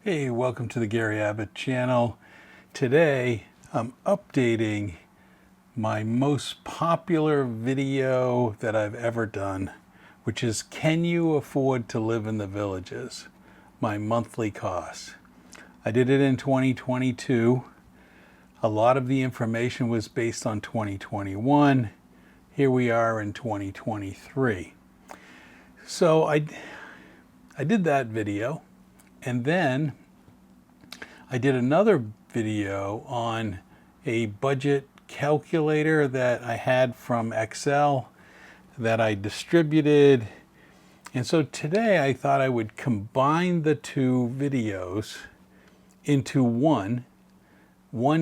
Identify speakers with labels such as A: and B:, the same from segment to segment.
A: Hey, welcome to the Gary Abbott channel. Today I'm updating my most popular video that I've ever done, which is Can You Afford to Live in the Villages? My monthly costs. I did it in 2022. A lot of the information was based on 2021. Here we are in 2023. So I did that video. And then I did another video on a budget calculator that I had from Excel that I distributed. And so today I thought I would combine the two videos into one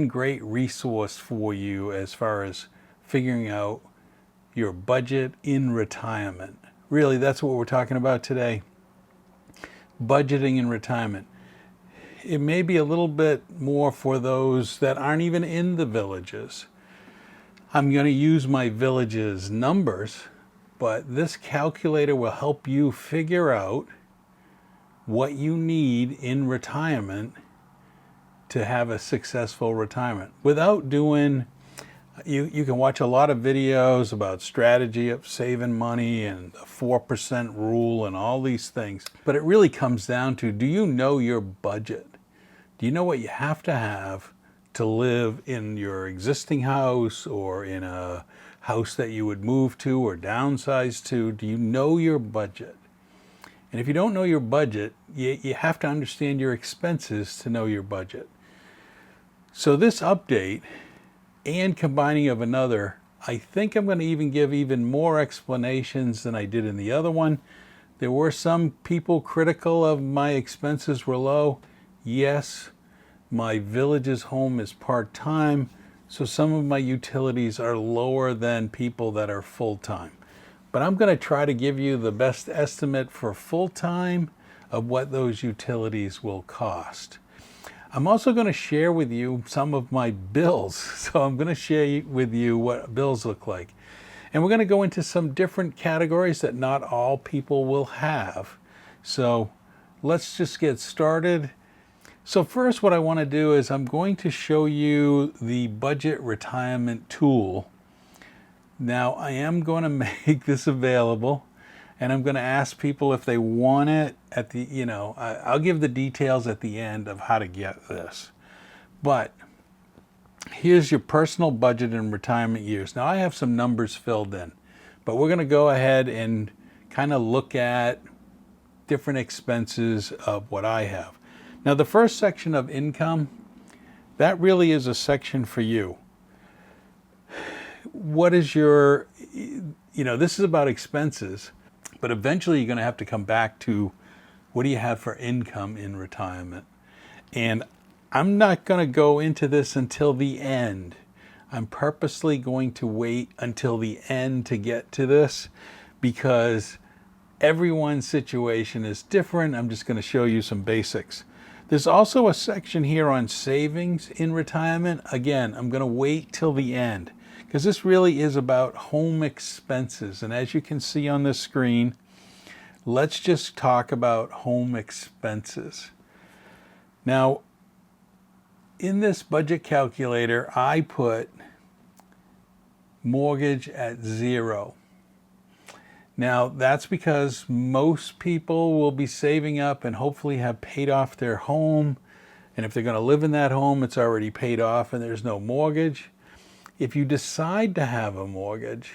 A: great resource for you as far as figuring out your budget in retirement. Really, that's what we're talking about today. Budgeting in retirement. It may be a little bit more for those that aren't even in the villages. I'm going to use my villages numbers, but this calculator will help you figure out what you need in retirement to have a successful retirement without doing. You can watch a lot of videos about strategy of saving money and the 4% rule and all these things. But it really comes down to, do you know your budget? Do you know what you have to live in your existing house or in a house that you would move to or downsize to? Do you know your budget? And if you don't know your budget, you have to understand your expenses to know your budget. So this update and combining of another, I think I'm going to even give even more explanations than I did in the other one. There were some people critical of my expenses were low. Yes, my village's home is part-time, so some of my utilities are lower than people that are full-time. But I'm going to try to give you the best estimate for full-time of what those utilities will cost. I'm also going to share with you some of my bills. So I'm going to share with you what bills look like. And we're going to go into some different categories that not all people will have. So let's just get started. So first, what I want to do is I'm going to show you the budget retirement tool. Now I am going to make this available. And I'm going to ask people if they want it at the, I'll give the details at the end of how to get this. But here's your personal budget in retirement years. Now I have some numbers filled in, but we're going to go ahead and kind of look at different expenses of what I have. Now the first section of income, that really is a section for you. What is your, this is about expenses. But eventually you're going to have to come back to what do you have for income in retirement. And I'm not going to go into this until the end. I'm purposely going to wait until the end to get to this because everyone's situation is different. I'm just going to show you some basics. There's also a section here on savings in retirement. Again, I'm going to wait till the end, because this really is about home expenses. And as you can see on the screen, let's just talk about home expenses. Now, in this budget calculator, I put mortgage at 0. Now, that's because most people will be saving up and hopefully have paid off their home. And if they're going to live in that home, it's already paid off and there's no mortgage. If you decide to have a mortgage,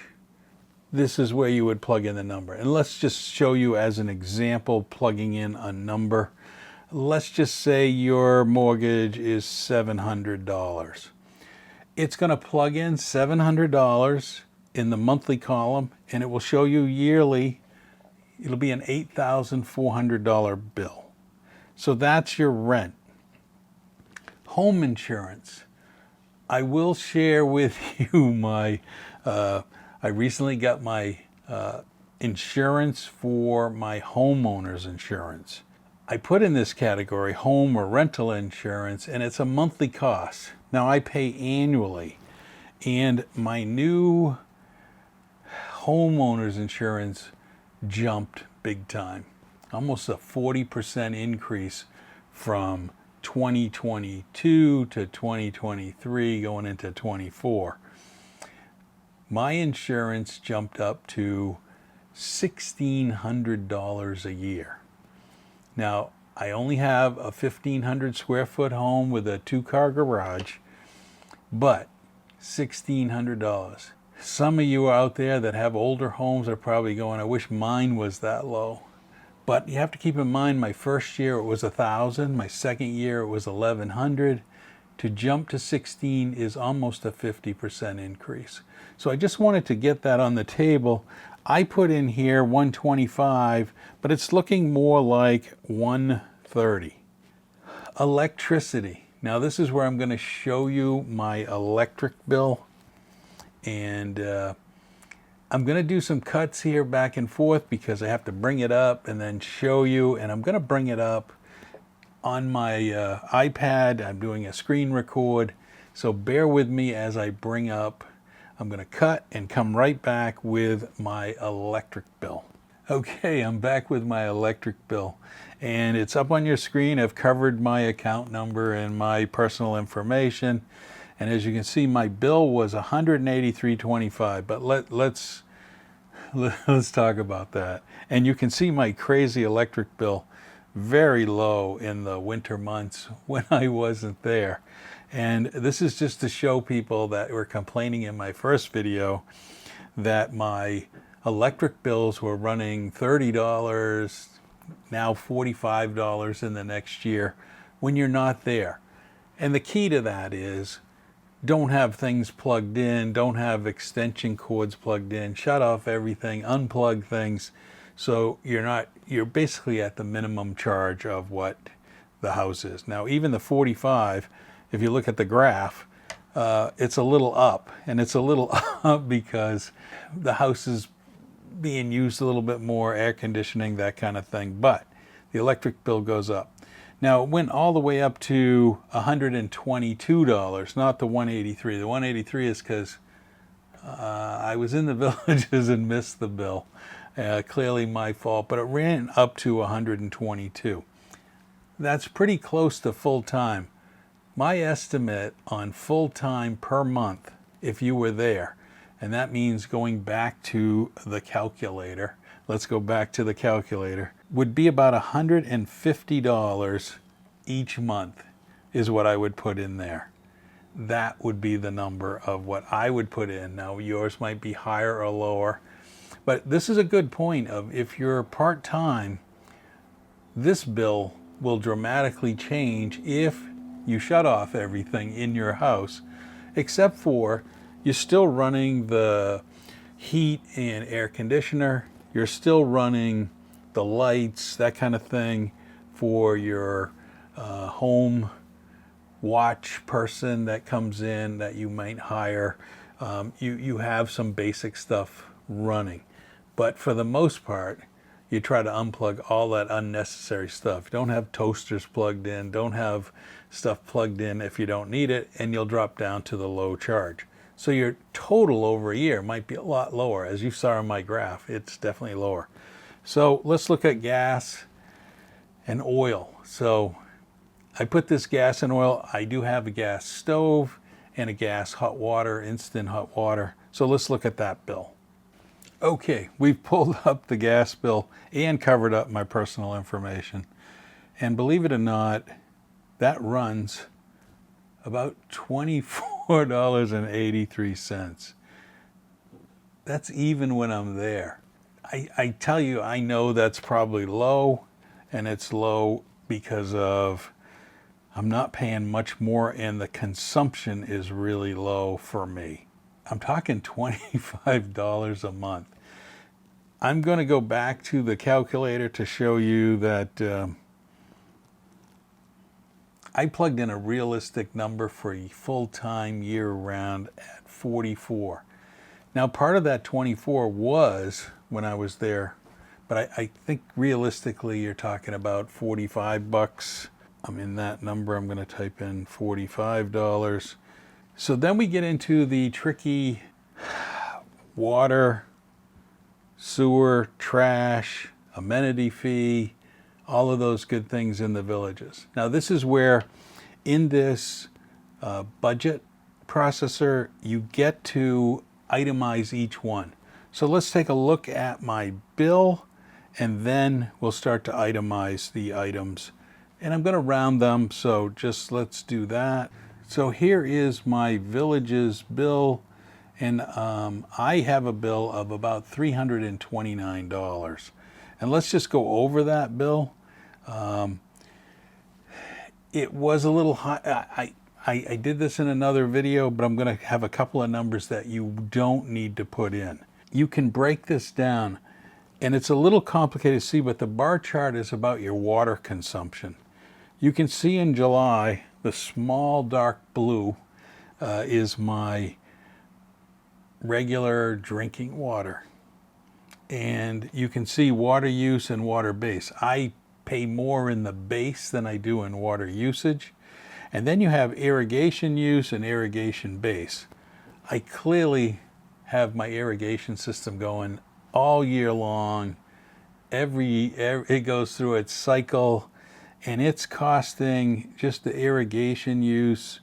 A: this is where you would plug in the number. And let's just show you as an example plugging in a number. Let's just say your mortgage is $700. It's going to plug in $700 in the monthly column, and it will show you yearly. It'll be an $8,400 bill. So that's your rent. Home insurance. I will share with you my, I recently got my insurance for my homeowner's insurance. I put in this category home or rental insurance, and it's a monthly cost. Now I pay annually, and my new homeowner's insurance jumped big time. Almost a 40% increase from 2022 to 2023 going into 24. My insurance jumped up to $1,600 a year. Now, I only have a 1,500 square foot home with a 2-car garage, but $1,600. Some of you out there that have older homes are probably going, I wish mine was that low. But you have to keep in mind, my first year it was $1,000, my second year it was $1,100. To jump to 16 is almost a 50% increase. So I just wanted to get that on the table. I put in here 125, but it's looking more like 130. Electricity. Now this is where I'm going to show you my electric bill, and I'm going to do some cuts here back and forth because I have to bring it up and then show you, and I'm going to bring it up on my iPad. I'm doing a screen record, so bear with me as I bring up. I'm going to cut and come right back with my electric bill. Okay, I'm back with my electric bill, and it's up on your screen. I've covered my account number and my personal information, and as you can see, my bill was $183.25. But let's talk about that. And you can see my crazy electric bill, very low in the winter months when I wasn't there. And this is just to show people that were complaining in my first video that my electric bills were running $30, now $45 in the next year when you're not there. And the key to that is don't have things plugged in, don't have extension cords plugged in, shut off everything, unplug things, so you're basically at the minimum charge of what the house is. Now even the 45, if you look at the graph, it's a little up, and it's a little up because the house is being used a little bit more, air conditioning, that kind of thing, but the electric bill goes up. Now it went all the way up to $122, not the $183. The $183 is because I was in the villages and missed the bill. Clearly my fault, but it ran up to $122. That's pretty close to full time. My estimate on full time per month, if you were there, and that means going back to the calculator, let's go back to the calculator, would be about $150 each month is what I would put in there. That would be the number of what I would put in. Now yours might be higher or lower, but this is a good point of if you're part-time, this bill will dramatically change if you shut off everything in your house, except for you're still running the heat and air conditioner, you're still running the lights, that kind of thing for your home watch person that comes in that you might hire. You have some basic stuff running, but for the most part, you try to unplug all that unnecessary stuff. Don't have toasters plugged in, don't have stuff plugged in if you don't need it, and you'll drop down to the low charge. So your total over a year might be a lot lower. As you saw in my graph, it's definitely lower. So let's look at gas and oil. So I put this gas and oil. I do have a gas stove and a gas hot water, instant hot water. So let's look at that bill. Okay, we've pulled up the gas bill and covered up my personal information. And believe it or not, that runs about $24.83. That's even when I'm there. I tell you, I know that's probably low, and it's low because of I'm not paying much more and the consumption is really low for me. I'm talking $25 a month. I'm going to go back to the calculator to show you that I plugged in a realistic number for a full-time year-round at 44. Now part of that 24 was when I was there, but I think realistically you're talking about 45 bucks. I'm in that number. I'm going to type in $45. So then we get into the tricky water, sewer, trash, amenity fee, all of those good things in the villages. Now this is where in this budget processor you get to itemize each one. So let's take a look at my bill and then we'll start to itemize the items. And I'm going to round them, so just let's do that. So here is my villages bill, and I have a bill of about $329. And let's just go over that bill. It was a little high. I did this in another video, but I'm going to have a couple of numbers that you don't need to put in. You can break this down, and it's a little complicated to see, but the bar chart is about your water consumption. You can see in July, the small dark blue is my regular drinking water. And you can see water use and water base. I pay more in the base than I do in water usage. And then you have irrigation use and irrigation base. I clearly have my irrigation system going all year long. It goes through its cycle, and it's costing just the irrigation use.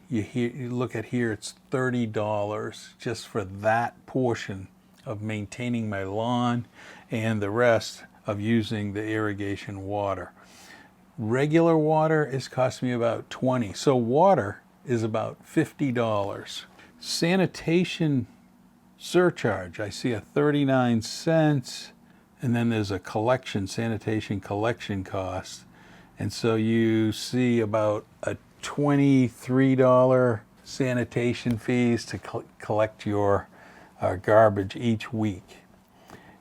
A: You look at here, it's $30 just for that portion of maintaining my lawn and the rest of using the irrigation water. Regular water is costing me about $20. So water is about $50. Sanitation surcharge, I see a 39 cents, and then there's a sanitation collection cost. And so you see about a $23 sanitation fees to collect your garbage each week.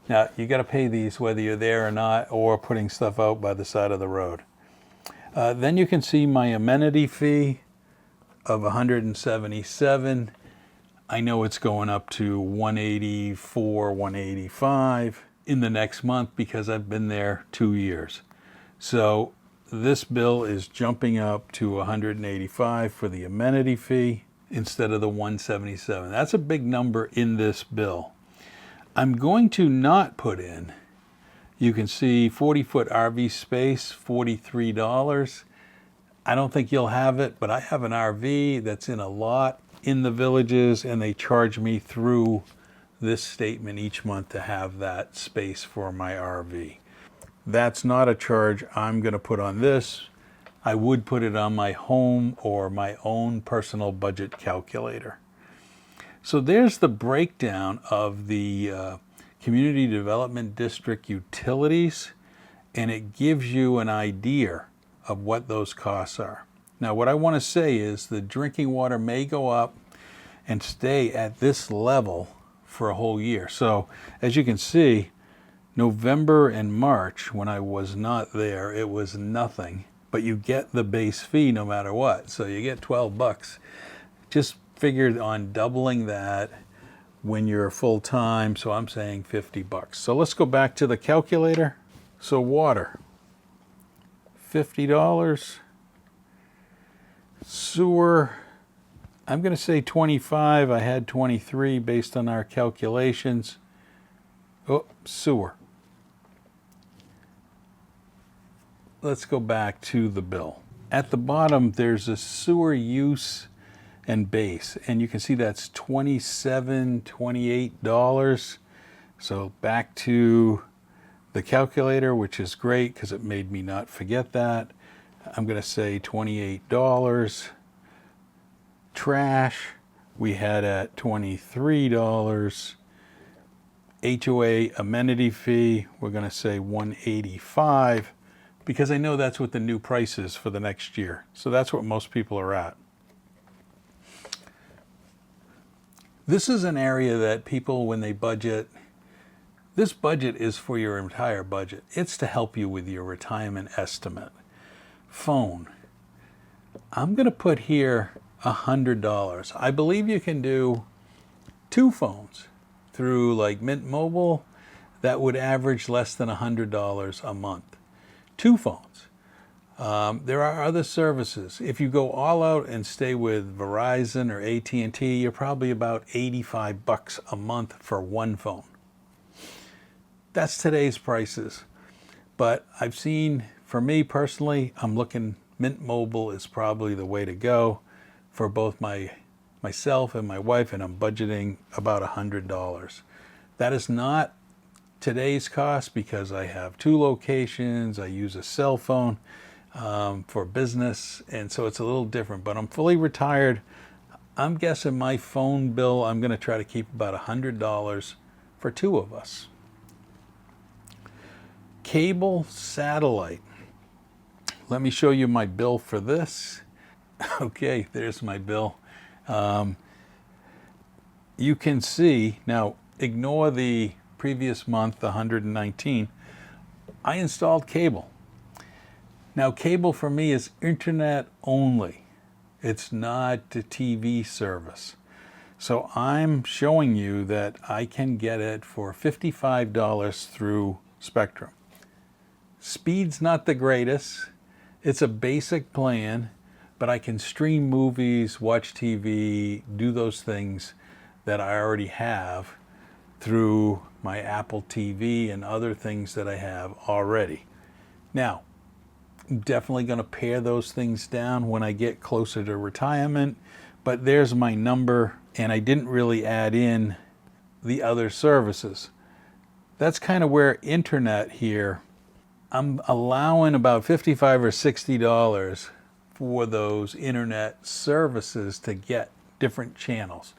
A: Now, you got to pay these whether you're there or not, or putting stuff out by the side of the road. Then you can see my amenity fee of $177. I know it's going up to $184, $185 in the next month because I've been there 2 years. So this bill is jumping up to $185 for the amenity fee instead of the $177. That's a big number in this bill. I'm going to not put in, you can see 40-foot RV space, $43. I don't think you'll have it, but I have an RV that's in a lot in the villages, and they charge me through this statement each month to have that space for my RV. That's not a charge I'm going to put on this. I would put it on my home or my own personal budget calculator. So there's the breakdown of the Community Development District utilities, and it gives you an idea of what those costs are. Now, what I want to say is the drinking water may go up and stay at this level for a whole year. So as you can see, November and March, when I was not there, it was nothing, but you get the base fee no matter what. So you get 12 bucks. Just figured on doubling that when you're full-time, so I'm saying 50 bucks. So let's go back to the calculator. So water, $50. Sewer, I'm going to say 25. I had 23 based on our calculations. Oh, sewer. Let's go back to the bill. At the bottom, there's a sewer use and base, and you can see that's $27, $28. So back to the calculator, which is great because it made me not forget that. I'm going to say $28. Trash, we had at $23. HOA amenity fee, we're going to say $185 because I know that's what the new price is for the next year. So that's what most people are at. This is an area that people, when they budget, this budget is for your entire budget. It's to help you with your retirement estimate. Phone. I'm going to put here $100. I believe you can do 2 phones through like Mint Mobile that would average less than $100 a month. 2 phones. There are other services. If you go all out and stay with Verizon or AT&T, you're probably about 85 bucks a month for 1 phone. That's today's prices. But I've seen, for me personally, I'm looking Mint Mobile is probably the way to go for both myself and my wife, and I'm budgeting about $100. That is not today's cost because I have 2 locations. I use a cell phone for business, and so it's a little different. But I'm fully retired. I'm guessing my phone bill, I'm going to try to keep about $100 for 2 of us. Cable satellite. Let me show you my bill for this. Okay, there's my bill. You can see, now ignore the previous month, the 119. I installed cable. Now cable for me is internet only. It's not a TV service. So I'm showing you that I can get it for $55 through Spectrum. Speed's not the greatest. It's a basic plan, but I can stream movies, watch TV, do those things that I already have through my Apple TV and other things that I have already. Now, I'm definitely going to pare those things down when I get closer to retirement, but there's my number, and I didn't really add in the other services. That's kind of where internet here, I'm allowing about $55 or $60 for those internet services to get different channels.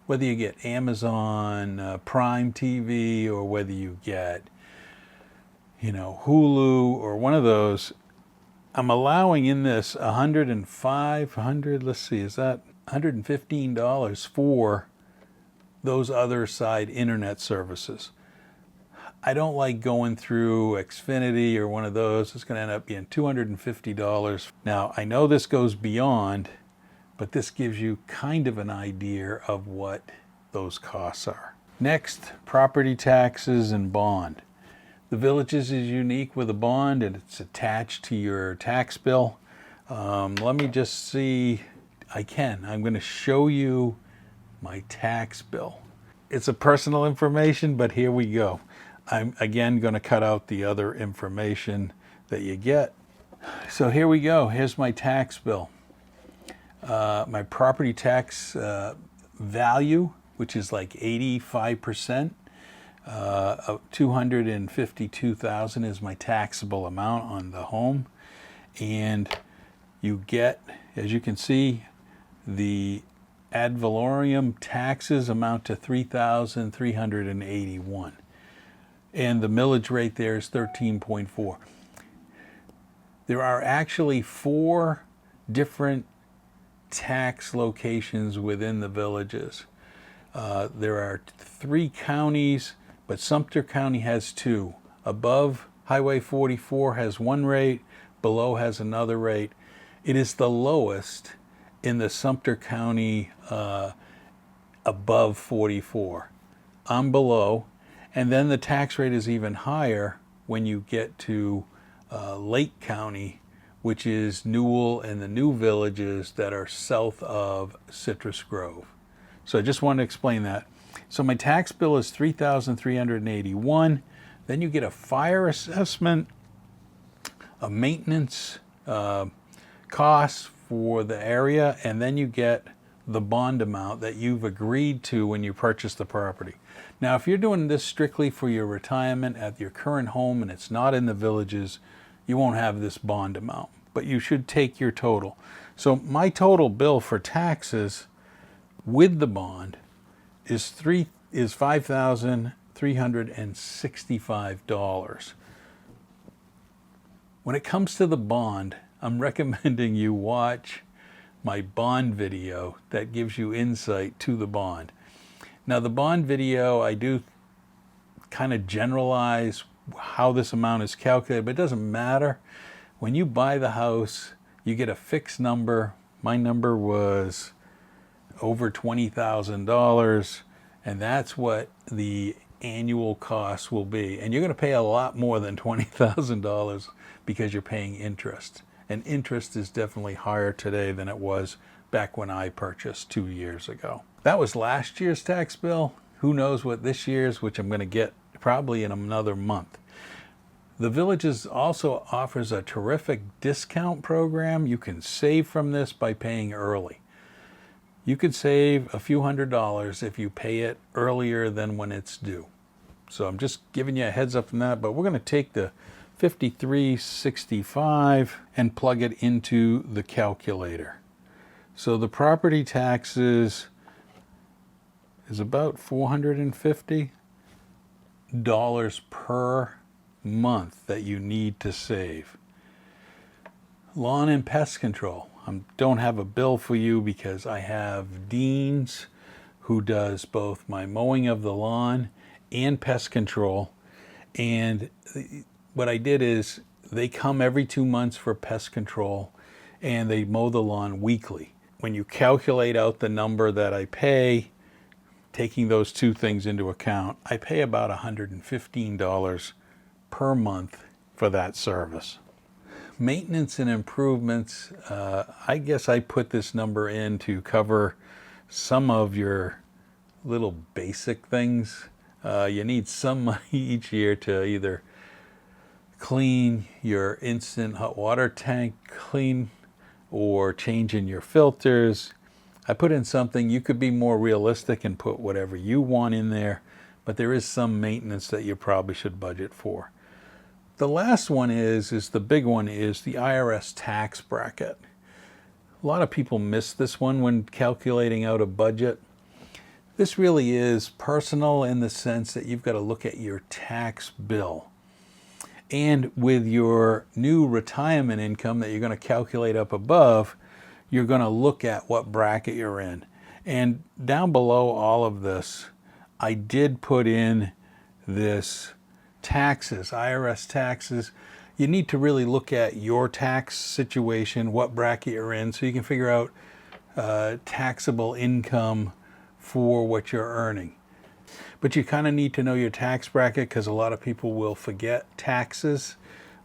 A: Whether you get Amazon Prime TV, or whether you get, Hulu or one of those, I'm allowing in this $115 for those other side internet services. I don't like going through Xfinity or one of those. It's going to end up being $250. Now, I know this goes beyond, but this gives you kind of an idea of what those costs are. Next, property taxes and bond. The Villages is unique with a bond, and it's attached to your tax bill. Let me just see. I'm going to show you my tax bill. It's a personal information, but here we go. I'm again going to cut out the other information that you get. So here we go. Here's my tax bill. My property tax value, which is like 85%, of $252,000 is my taxable amount on the home. And you get, as you can see, the ad valorem taxes amount to $3,381. And the millage rate there is 13.4. There are actually 4 different tax locations within the Villages. There are 3 counties, but Sumter County has 2. Above Highway 44 has 1 rate, below has another rate. It is the lowest in the Sumter County above 44. I'm below. And then the tax rate is even higher when you get to Lake County, which is Newell and the new villages that are south of Citrus Grove. So I just wanted to explain that. So my tax bill is $3,381. Then you get a fire assessment, a maintenance cost for the area, and then you get the bond amount that you've agreed to when you purchase the property. Now, if you're doing this strictly for your retirement at your current home and it's not in the Villages, you won't have this bond amount, but you should take your total. So my total bill for taxes with the bond is $5,365. When it comes to the bond, I'm recommending you watch my bond video that gives you insight to the bond. Now, the bond video, I do kind of generalize how this amount is calculated, but it doesn't matter. When you buy the house, you get a fixed number. My number was over $20,000, and that's what the annual cost will be. And you're going to pay a lot more than $20,000 because you're paying interest. And interest is definitely higher today than it was back when I purchased 2 years ago. That was last year's tax bill. Who knows what this year's, which I'm going to get probably in another month. The Villages also offers a terrific discount program. You can save from this by paying early. You could save a few $100s if you pay it earlier than when it's due. So I'm just giving you a heads up on that, but we're going to take the 5365 and plug it into the calculator. So the property taxes is about $450 per month that you need to save. Lawn and pest control. I don't have a bill for you because I have Dean's who does both my mowing of the lawn and pest control. And what I did is they come every 2 months for pest control and they mow the lawn weekly. When you calculate out the number that I pay, taking those two things into account, I pay about $115 per month for that service. Maintenance and improvements, I guess I put this number in to cover some of your little basic things. You need some money each year to either clean your instant hot water tank clean or changing your filters. I put in something. You could be more realistic and put whatever you want in there, but there is some maintenance that you probably should budget for. The last one is the big one, is the IRS tax bracket. A lot of people miss this one when calculating out a budget. This really is personal in the sense that you've got to look at your tax bill. And with your new retirement income that you're going to calculate up above, you're going to look at what bracket you're in. And down below all of this, I did put in this taxes, IRS taxes. You need to really look at your tax situation, what bracket you're in, so you can figure out taxable income for what you're earning. But you kind of need to know your tax bracket because a lot of people will forget taxes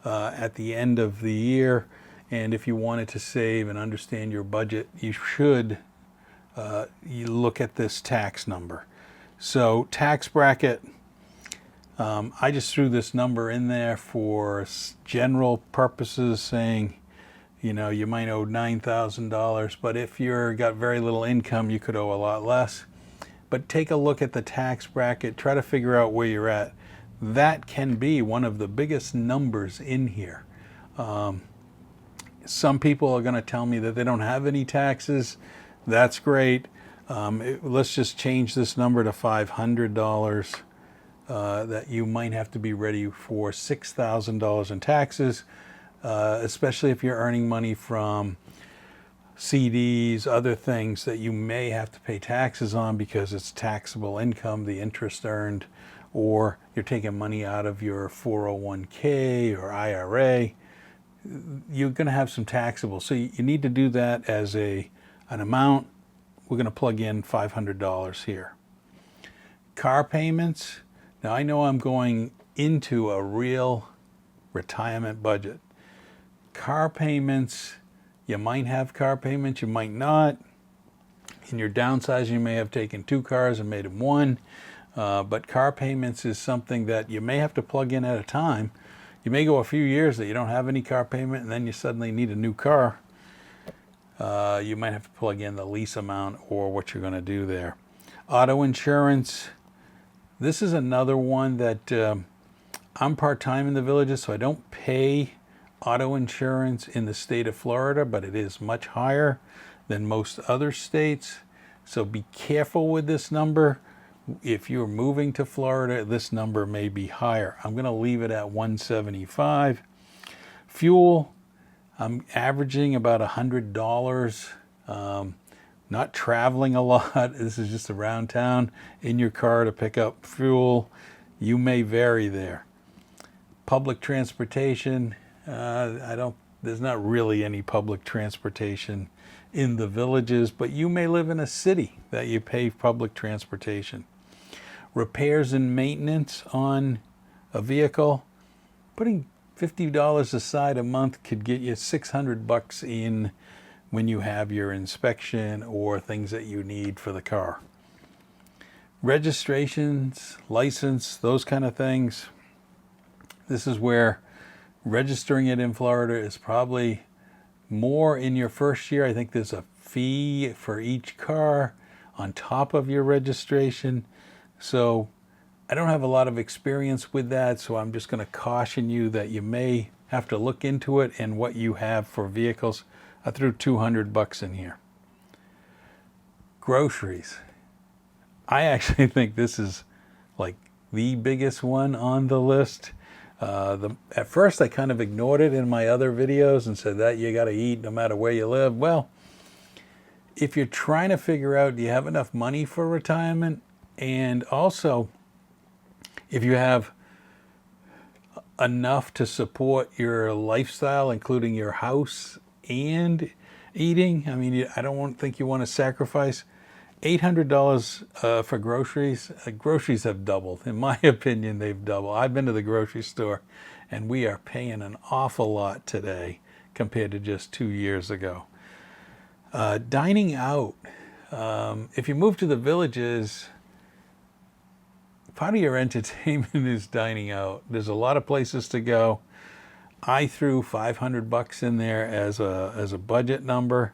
A: at the end of the year. And if you wanted to save and understand your budget, you should you look at this tax number. So tax bracket, I just threw this number in there for general purposes, saying, you know, you might owe $9,000, but if you've got very little income, you could owe a lot less. But take a look at the tax bracket, try to figure out where you're at. That can be one of the biggest numbers in here. Some people are going to tell me that they don't have any taxes. That's great. Let's just change this number to $500. That you might have to be ready for $6,000 in taxes, especially if you're earning money from CDs, other things that you may have to pay taxes on because it's taxable income, the interest earned, or you're taking money out of your 401k or IRA. You're going to have some taxable. So you need to do that as an amount. We're going to plug in $500 here. Car payments. Now I know I'm going into a real retirement budget. Car payments, you might have car payments, you might not. In your downsizing, you may have taken 2 cars and made them 1. But car payments is something that you may have to plug in at a time. You may go a few years that you don't have any car payment, and then you suddenly need a new car. You might have to plug in the lease amount or what you're going to do there. Auto insurance. This is another one that I'm part-time in the Villages, so I don't pay auto insurance in the state of Florida, but it is much higher than most other states. So be careful with this number. If you're moving to Florida, this number may be higher. I'm going to leave it at $175. Fuel, I'm averaging about $100. Not traveling a lot. This is just around town in your car to pick up fuel. You may vary there. Public transportation, there's not really any public transportation in the Villages, but you may live in a city that you pay public transportation. Repairs and maintenance on a vehicle, putting $50 aside a month could get you $600 in when you have your inspection or things that you need for the car. Registrations, license, those kind of things. This is where Registering it in Florida is probably more in your first year. I think there's a fee for each car on top of your registration. So I don't have a lot of experience with that, so I'm just going to caution you that you may have to look into it and what you have for vehicles. I threw $200 in here. Groceries. I actually think this is like the biggest one on the list. At first I kind of ignored it in my other videos and said that you got to eat no matter where you live. Well, if you're trying to figure out do you have enough money for retirement, and also if you have enough to support your lifestyle, including your house and eating, I mean, I don't think you want to sacrifice $800 for groceries. Groceries have doubled. In my opinion, they've doubled. I've been to the grocery store and we are paying an awful lot today compared to just 2 years ago. Dining out. If you move to the villages, part of your entertainment is dining out. There's a lot of places to go. I threw $500 in there as a budget number.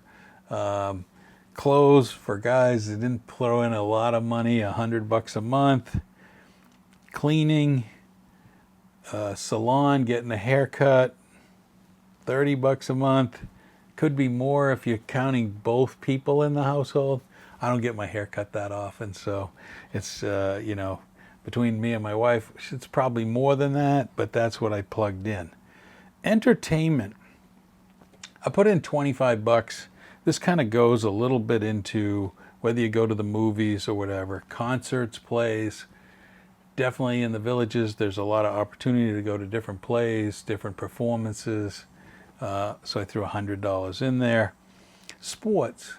A: Clothes for guys that didn't throw in a lot of money, $100 a month. Cleaning, salon, getting a haircut, $30 a month. Could be more if you're counting both people in the household. I don't get my hair cut that often, so it's between me and my wife, it's probably more than that, but that's what I plugged in. Entertainment. I put in $25. This kind of goes a little bit into whether you go to the movies or whatever. Concerts, plays. Definitely in the villages, there's a lot of opportunity to go to different plays, different performances. So I threw $100 in there. Sports.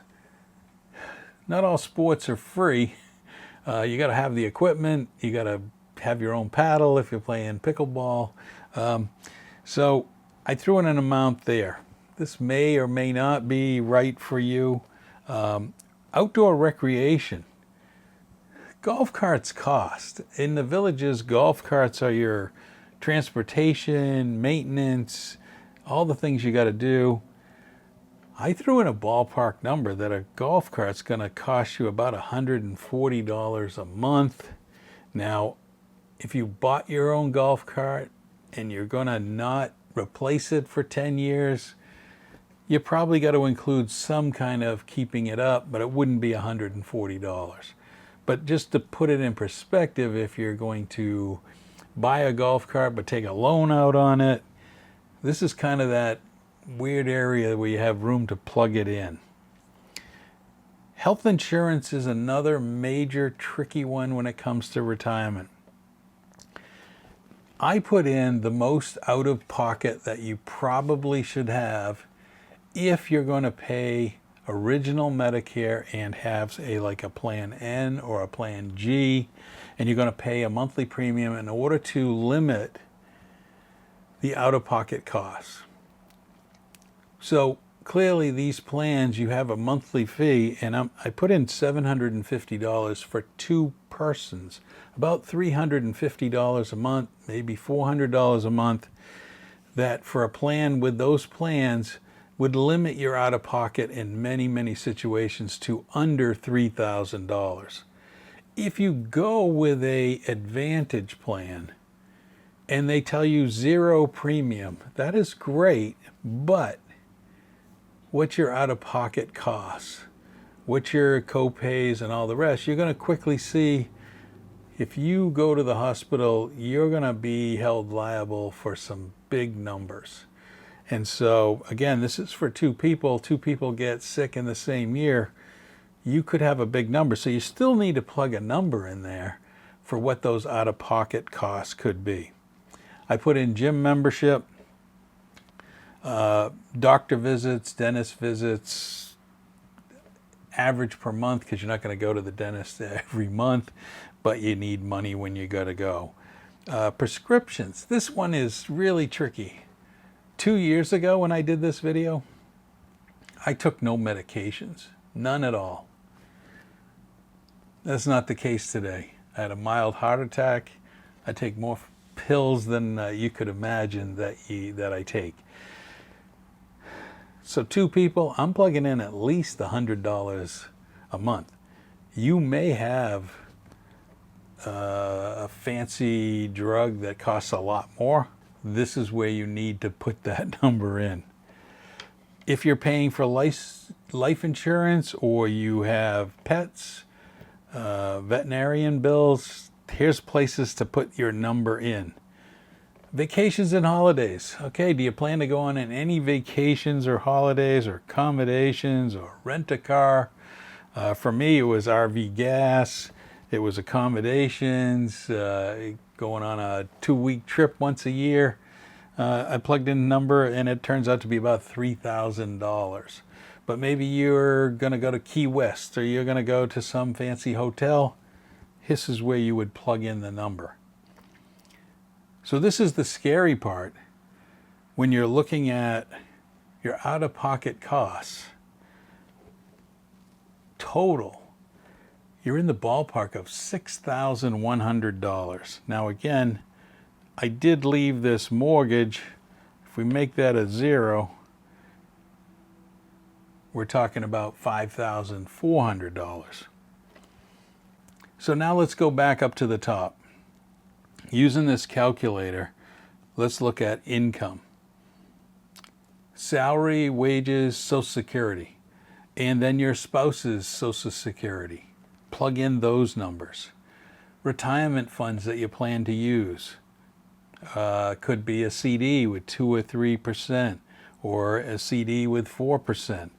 A: Not all sports are free. You got to have the equipment. You got to have your own paddle if you're playing pickleball. So I threw in an amount there. This may or may not be right for you. Outdoor recreation. Golf carts cost. In the villages, golf carts are your transportation, maintenance, all the things you got to do. I threw in a ballpark number that a golf cart's going to cost you about $140 a month. Now, if you bought your own golf cart and you're going to not replace it for 10 years, you probably got to include some kind of keeping it up, but it wouldn't be $140. But just to put it in perspective, if you're going to buy a golf cart but take a loan out on it, this is kind of that weird area where you have room to plug it in. Health insurance is another major tricky one when it comes to retirement. I put in the most out of pocket that you probably should have if you're going to pay original Medicare and have like a plan N or a plan G, and you're going to pay a monthly premium in order to limit the out-of-pocket costs. So clearly these plans, you have a monthly fee, and I put in $750 for 2 persons, about $350 a month, maybe $400 a month, that for a plan with those plans would limit your out-of-pocket in many, many situations to under $3,000. If you go with a Advantage plan and they tell you 0 premium, that is great, but what's your out-of-pocket costs? What's your co-pays and all the rest? You're going to quickly see if you go to the hospital, you're going to be held liable for some big numbers. And so, again, this is for 2 people. 2 people get sick in the same year. You could have a big number. So you still need to plug a number in there for what those out-of-pocket costs could be. I put in gym membership, doctor visits, dentist visits, average per month, because you're not going to go to the dentist every month, but you need money when you got to go. Prescriptions. This one is really tricky. 2 years ago when I did this video, I took no medications, none at all. That's not the case today. I had a mild heart attack. I take more pills than you could imagine that I take. So 2 people, I'm plugging in at least $100 a month. You may have a fancy drug that costs a lot more. This is where you need to put that number in. If you're paying for life insurance, or you have pets, veterinarian bills, here's places to put your number in. Vacations and holidays. Okay, do you plan to go on any vacations or holidays or accommodations or rent a car? For me, it was RV gas. It was accommodations, going on a 2-week trip once a year. I plugged in a number and it turns out to be about $3,000. But maybe you're going to go to Key West, or you're going to go to some fancy hotel. This is where you would plug in the number. So this is the scary part when you're looking at your out-of-pocket costs. Total, you're in the ballpark of $6,100. Now again, I did leave this mortgage. If we make that a 0, we're talking about $5,400. So now let's go back up to the top. Using this calculator, let's look at income. Salary, wages, Social Security, and then your spouse's Social Security. Plug in those numbers. Retirement funds that you plan to use. Could be a CD with 2 or 3%, or a CD with 4%.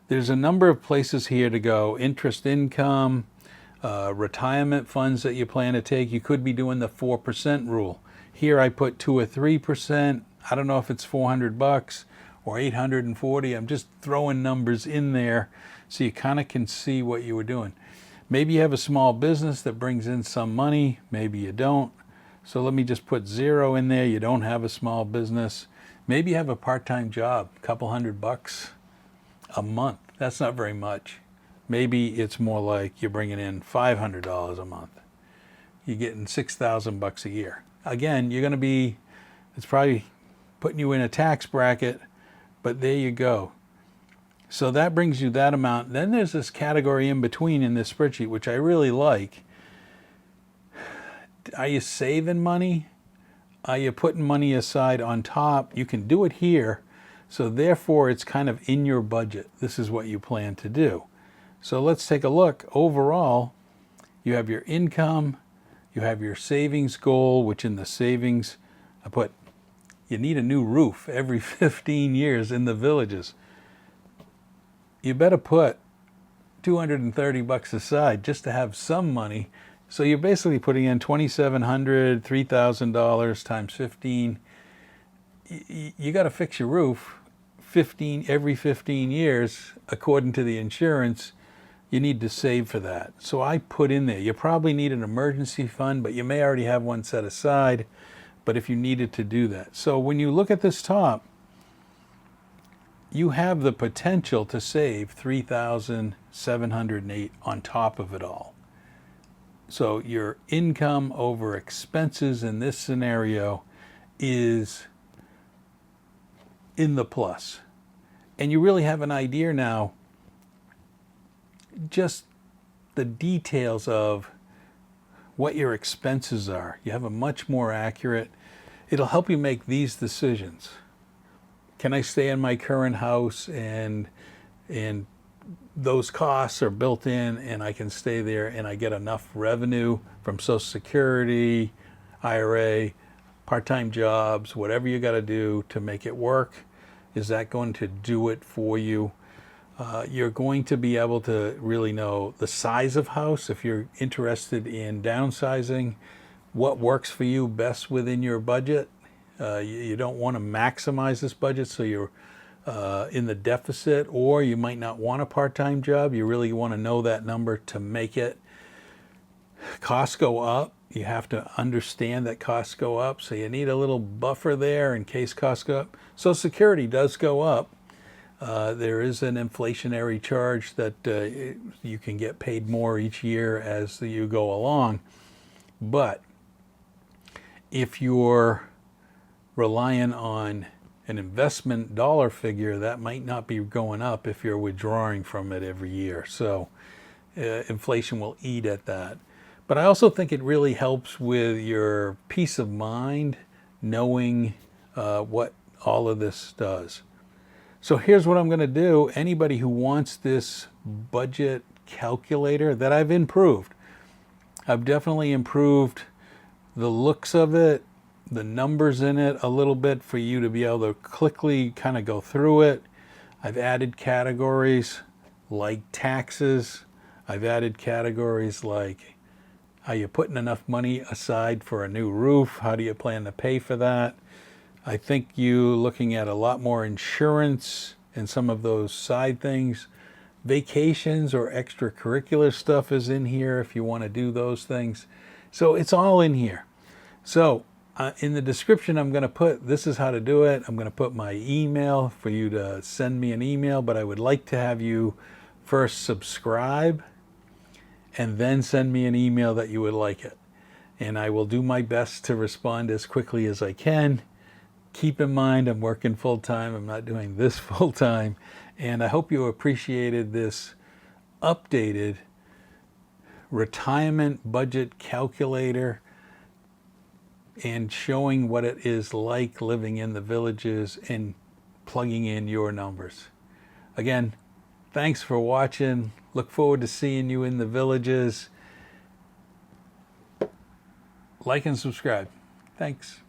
A: There's a number of places here to go. Interest income, retirement funds that you plan to take. You could be doing the 4% rule. Here I put 2 or 3%. I don't know if it's $400 or $840. I'm just throwing numbers in there so you kind of can see what you were doing. Maybe you have a small business that brings in some money. Maybe you don't. So let me just put 0 in there. You don't have a small business. Maybe you have a part-time job, a couple $100 a month. That's not very much. Maybe it's more like you're bringing in $500 a month. You're getting $6,000 a year. Again, you're going to be, it's probably putting you in a tax bracket, but there you go. So that brings you that amount. Then there's this category in between in this spreadsheet, which I really like. Are you saving money? Are you putting money aside on top? You can do it here. So therefore, it's kind of in your budget. This is what you plan to do. So let's take a look. Overall, you have your income, you have your savings goal, which in the savings, I put, you need a new roof every 15 years in the villages. You better put $230 aside just to have some money. So you're basically putting in $2,700, $3,000 times 15. You got to fix your roof every 15 years, according to the insurance. You need to save for that. So I put in there, you probably need an emergency fund, but you may already have one set aside, but if you needed to do that. So when you look at this top, you have the potential to save $3,708 on top of it all. So your income over expenses in this scenario is in the plus. And you really have an idea now, just the details of what your expenses are. You have a much more accurate, it'll help you make these decisions. Can I stay in my current house and those costs are built in and I can stay there and I get enough revenue from Social Security, IRA, part-time jobs, whatever you got to do to make it work? Is that going to do it for you? You're going to be able to really know the size of house if you're interested in downsizing, what works for you best within your budget. You don't want to maximize this budget so you're in the deficit, or you might not want a part-time job. You really want to know that number to make it. Costs go up. You have to understand that costs go up, so you need a little buffer there in case costs go up. Social Security does go up. There is an inflationary charge that you can get paid more each year as you go along. But if you're relying on an investment dollar figure, that might not be going up if you're withdrawing from it every year. So inflation will eat at that. But I also think it really helps with your peace of mind knowing what all of this does. So here's what I'm going to do. Anybody who wants this budget calculator that I've improved, I've definitely improved the looks of it, the numbers in it a little bit for you to be able to quickly kind of go through it. I've added categories like taxes. I've added categories like, are you putting enough money aside for a new roof? How do you plan to pay for that? I think you looking at a lot more insurance and some of those side things. Vacations or extracurricular stuff is in here if you want to do those things. So it's all in here. So in the description, I'm going to put, this is how to do it. I'm going to put my email for you to send me an email, but I would like to have you first subscribe and then send me an email that you would like it. And I will do my best to respond as quickly as I can. Keep in mind, I'm working full time. I'm not doing this full time. And I hope you appreciated this updated retirement budget calculator and showing what it is like living in the villages and plugging in your numbers. Again, thanks for watching. Look forward to seeing you in the villages. Like and subscribe. Thanks.